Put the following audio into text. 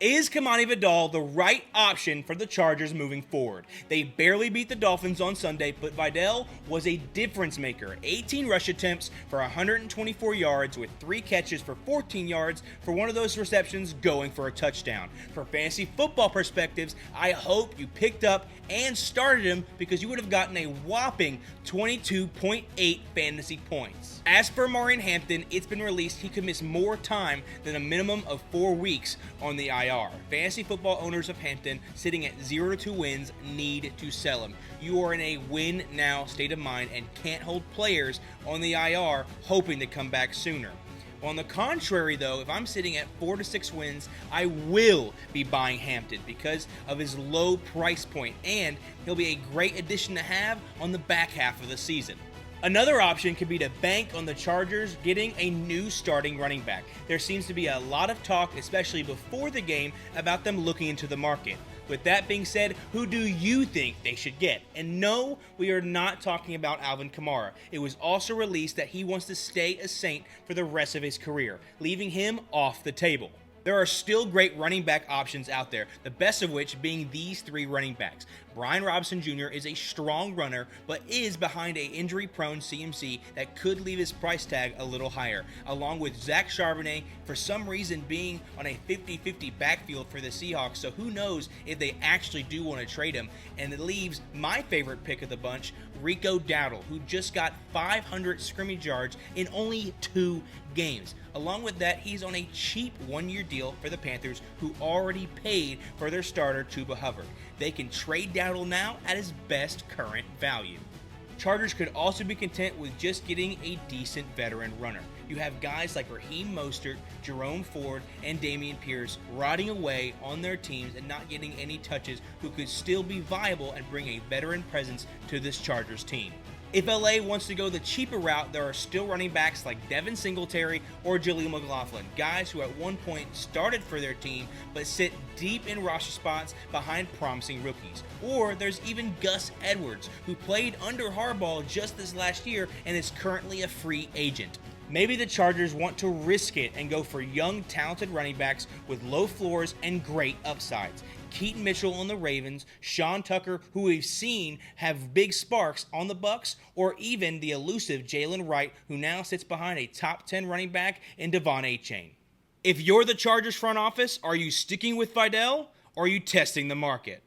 Is Kamani Vidal the right option for the Chargers moving forward? They barely beat the Dolphins on Sunday, but Vidal was a difference maker. 18 rush attempts for 124 yards with 3 catches for 14 yards for one of those receptions going for a touchdown. For fantasy football perspectives, I hope you picked up and started him because you would have gotten a whopping 22.8 fantasy points. As for Maureen Hampton, it's been released he could miss more time than a minimum of 4 weeks on the IR. Fantasy football owners of Hampton sitting at 0-2 wins need to sell him. You are in a win now state of mind and can't hold players on the IR hoping to come back sooner. On the contrary, though, if I'm sitting at 4 to 6 wins, I will be buying Hampton because of his low price point, and he'll be a great addition to have on the back half of the season. Another option could be to bank on the Chargers getting a new starting running back. There seems to be a lot of talk, especially before the game, about them looking into the market. With that being said, who do you think they should get? And no, we are not talking about Alvin Kamara. It was also released that he wants to stay a Saint for the rest of his career, leaving him off the table. There are still great running back options out there, the best of which being these 3 running backs. Brian Robinson Jr. is a strong runner, but is behind an injury-prone CMC that could leave his price tag a little higher, along with Zach Charbonnet, for some reason being on a 50-50 backfield for the Seahawks, so who knows if they actually do want to trade him. And it leaves my favorite pick of the bunch, Rico Dowdle, who just got 500 scrimmage yards in only 2 games. Along with that, he's on a cheap 1-year deal for the Panthers, who already paid for their starter Tuba Hubbard. They can trade Dowdle now at his best current value. Chargers could also be content with just getting a decent veteran runner. You have guys like Raheem Mostert, Jerome Ford, and Dameon Pierce rotting away on their teams and not getting any touches, who could still be viable and bring a veteran presence to this Chargers team. If LA wants to go the cheaper route, there are still running backs like Devin Singletary or Jaleel McLaughlin, guys who at one point started for their team but sit deep in roster spots behind promising rookies. Or there's even Gus Edwards, who played under Harbaugh just this last year and is currently a free agent. Maybe the Chargers want to risk it and go for young, talented running backs with low floors and great upsides. Keaton Mitchell on the Ravens, Sean Tucker, who we've seen have big sparks on the Bucks, or even the elusive Jalen Wright, who now sits behind a top 10 running back in Devon Achane. If you're the Chargers front office, are you sticking with Vidal, or are you testing the market?